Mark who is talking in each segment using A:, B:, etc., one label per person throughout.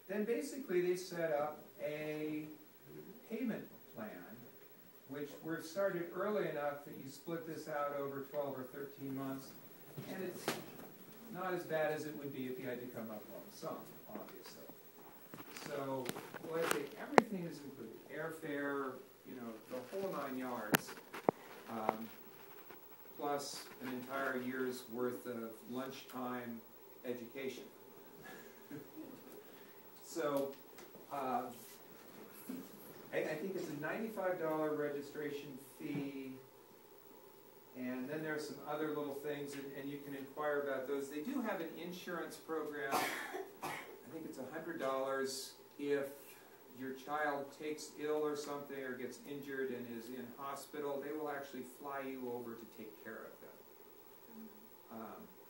A: then basically they set up a payment plan, which we've started early enough that you split this out over 12 or 13 months, and it's not as bad as it would be if you had to come up lump sum, obviously. So, well, I think everything is included. Airfare, you know, the whole 9 yards, plus an entire year's worth of lunchtime education. So, I think it's a $95 registration fee, and then there's some other little things, and you can inquire about those. They do have an insurance program. I think it's $100 if your child takes ill or something or gets injured and is in hospital. They will actually fly you over to take care of them.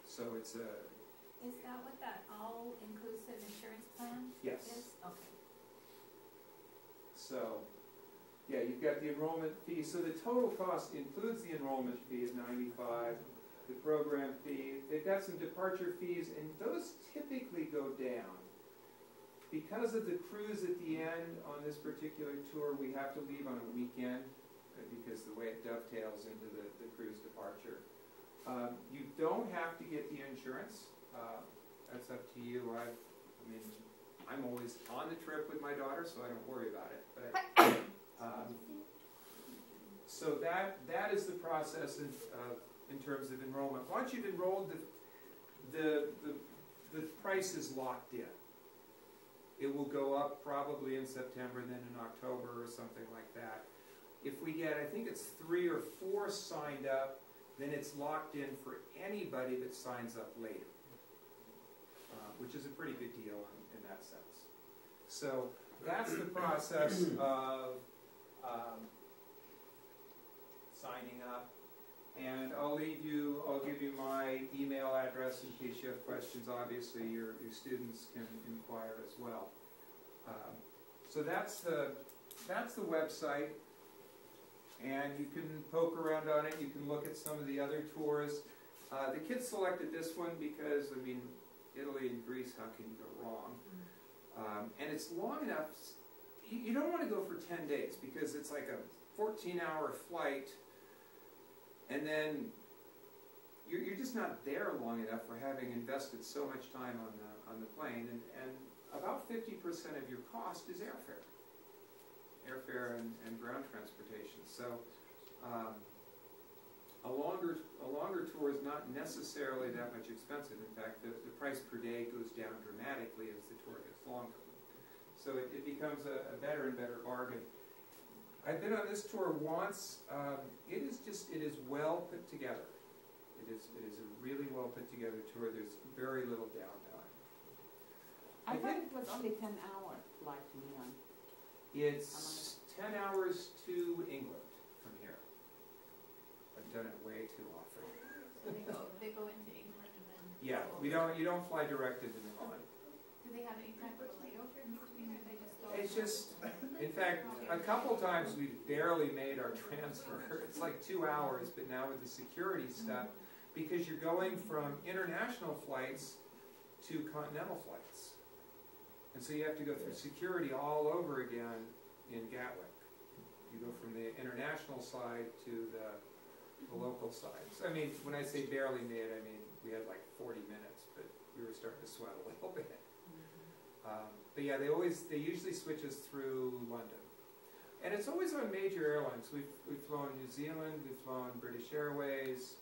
A: So it's a...
B: Is that what that all-inclusive insurance plan
A: Yes.
B: is? Okay.
A: So, yeah, you've got the enrollment fee. So the total cost includes the enrollment fee is $95, the program fee. They've got some departure fees, and those typically go down. Because of the cruise at the end on this particular tour, we have to leave on a weekend because the way it dovetails into the cruise departure. You don't have to get the insurance. That's up to you. I mean, I'm always on the trip with my daughter, so I don't worry about it. But, so that is the process in terms of enrollment. Once you've enrolled, the price is locked in. It will go up probably in September, then in October or something like that. If we get, I think it's 3 or 4 signed up, then it's locked in for anybody that signs up later, which is a pretty good deal in that sense. So that's the process of signing up. And I'll give you my email address in case you have questions. Obviously, your students can inquire as well. So that's the website, and you can poke around on it. You can look at some of the other tours. The kids selected this one because, I mean, Italy and Greece, how can you go wrong? And it's long enough. You don't want to go for 10 days because it's like a 14-hour flight. And then you're just not there long enough for having invested so much time on the plane, and about 50% of your cost is airfare and ground transportation. So a longer tour is not necessarily that much expensive. In fact, the price per day goes down dramatically as the tour gets longer. So it becomes a better and better bargain. I've been on this tour once. It is well put together. It is a really well put together tour. There's very little downtime.
C: I thought it was only 10-hour flight to Milan.
A: It's 10 hours to England from here. I've done it way too often.
B: So they go into England and then...
A: Yeah, you don't fly direct into Milan.
B: Do they have any type of layover in between, or they just go...
A: It's just, in fact, a couple times we've barely made our transfer. It's like 2 hours, but now with the security stuff, because you're going from international flights to continental flights. And so you have to go through security all over again in Gatwick. You go from the international side to the local side. So, I mean, when I say barely made, I mean we had like 40 minutes, but we were starting to sweat a little bit. But yeah, they usually switch us through London, and it's always on major airlines. We've flown New Zealand, we've flown British Airways,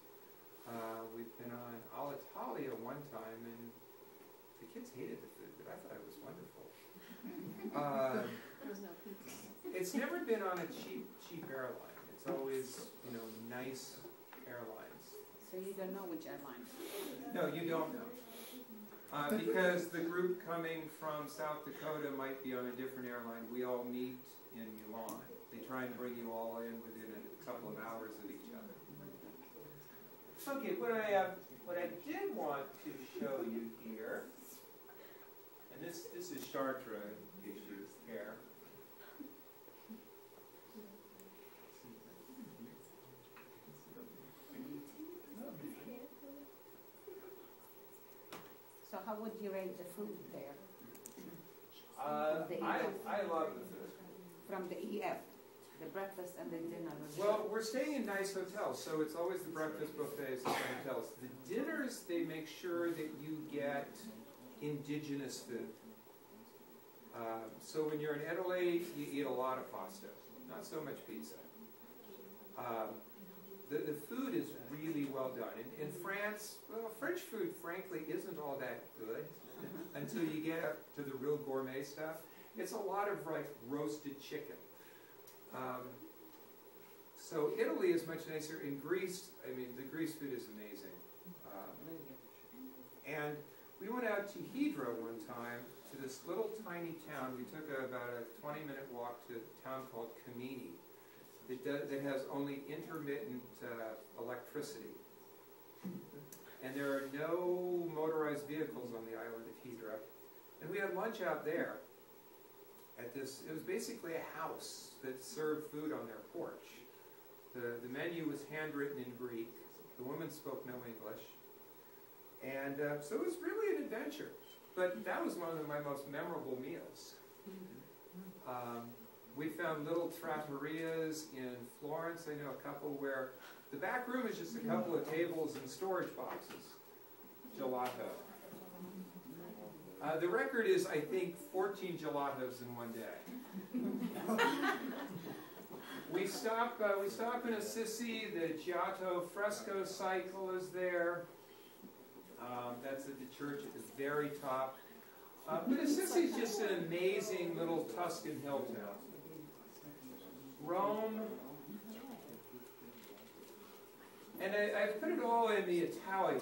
A: we've been on Alitalia one time, and the kids hated the food, but I thought it was wonderful.
C: There was no pizza.
A: It's never been on a cheap airline. It's always, you know, nice airlines.
C: So you don't know which airline?
A: No, you don't know. Because the group coming from South Dakota might be on a different airline. We all meet in Milan. They try and bring you all in within a couple of hours of each other. Okay, what I did want to show you here, and this is Chartres issues here.
C: So how would you rate the food there? From the EF.
A: I love the food.
C: From the EF, the breakfast and the dinner.
A: Well, we're staying in nice hotels, so it's always the breakfast buffets at the hotels. The dinners, they make sure that you get indigenous food. So when you're in Italy, you eat a lot of pasta, not so much pizza. The food is really well done. In France, well, French food, frankly, isn't all that good until you get up to the real gourmet stuff. It's a lot of like roasted chicken. So Italy is much nicer. In Greece, I mean, the Greece food is amazing. And we went out to Hydra one time, to this little tiny town. We took about a 20-minute walk to a town called Kamini that has only intermittent electricity. And there are no motorized vehicles on the island of Hydra. And we had lunch out there at this, it was basically a house that served food on their porch. The menu was handwritten in Greek. The woman spoke no English. And so it was really an adventure. But that was one of my most memorable meals. We found little trattorias in Florence. I know a couple where the back room is just a couple of tables and storage boxes. Gelato. The record is, I think, 14 gelatos in one day. We stop in Assisi. The Giotto fresco cycle is there. That's at the church at the very top. But Assisi is just an amazing little Tuscan hill town. Rome. And I put it all in the Italian,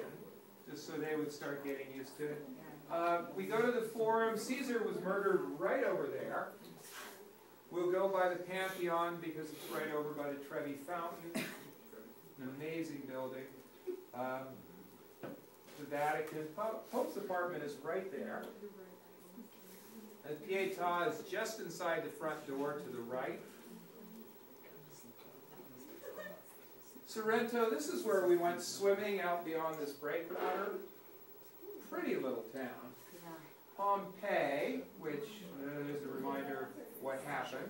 A: just so they would start getting used to it. We go to the Forum. Caesar was murdered right over there. We'll go by the Pantheon because it's right over by the Trevi Fountain. An amazing building. The Vatican. Pope's apartment is right there. And Pietà is just inside the front door to the right. Sorrento, this is where we went swimming out beyond this breakwater. Pretty little town. Pompeii, which is a reminder of what happened.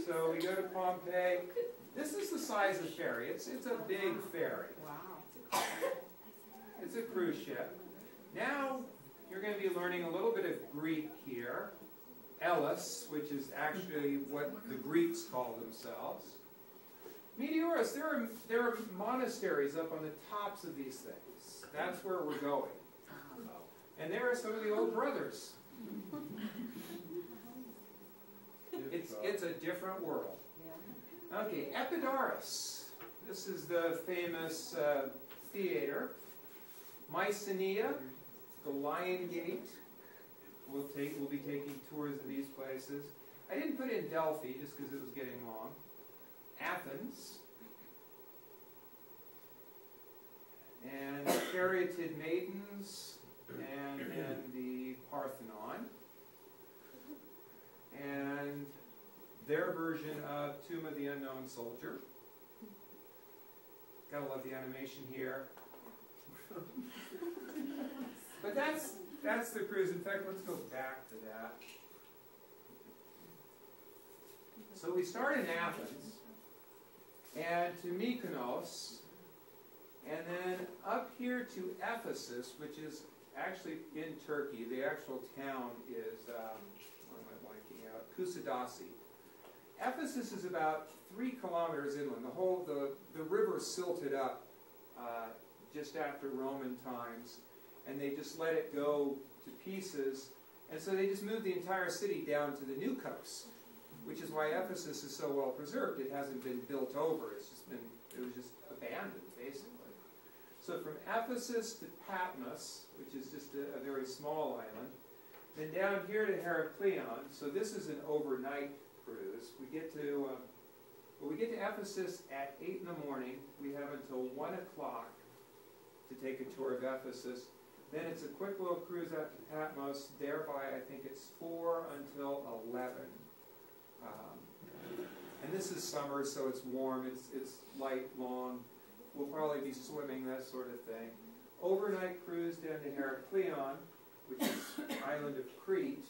A: So we go to Pompeii. This is the size of ferry. It's a big ferry.
C: Wow.
A: It's a cruise ship. Now you're going to be learning a little bit of Greek here. Elis, which is actually what the Greeks call themselves. Meteoris, there are monasteries up on the tops of these things. That's where we're going. And there are some of the old brothers. It's a different world. Okay, Epidaurus. This is the famous theater. Mycenae, the Lion Gate. We'll be taking tours of these places. I didn't put in Delphi just because it was getting long. Athens. And Caryatid Maidens. And then the Parthenon. And their version of Tomb of the Unknown Soldier. Gotta love the animation here. But that's the cruise. In fact, let's go back to that. So we start in Athens, and to Mykonos, and then up here to Ephesus, which is actually in Turkey. The actual town is, what am I blanking out? Kusadasi. Ephesus is about 3 kilometers inland. The river silted up just after Roman times, and they just let it go to pieces, and so they just moved the entire city down to the new coast, which is why Ephesus is so well preserved. It hasn't been built over. It was just abandoned, basically. So from Ephesus to Patmos, which is just a very small island, then down here to Heraklion. So this is an overnight cruise. We get to Ephesus at 8 in the morning. We have until 1 o'clock to take a tour of Ephesus. Then it's a quick little cruise out to Patmos. Thereby, I think it's 4 until 11. And this is summer, so it's warm. It's light, long. We'll probably be swimming, that sort of thing. Overnight cruise down to Heraklion, which is island of Crete.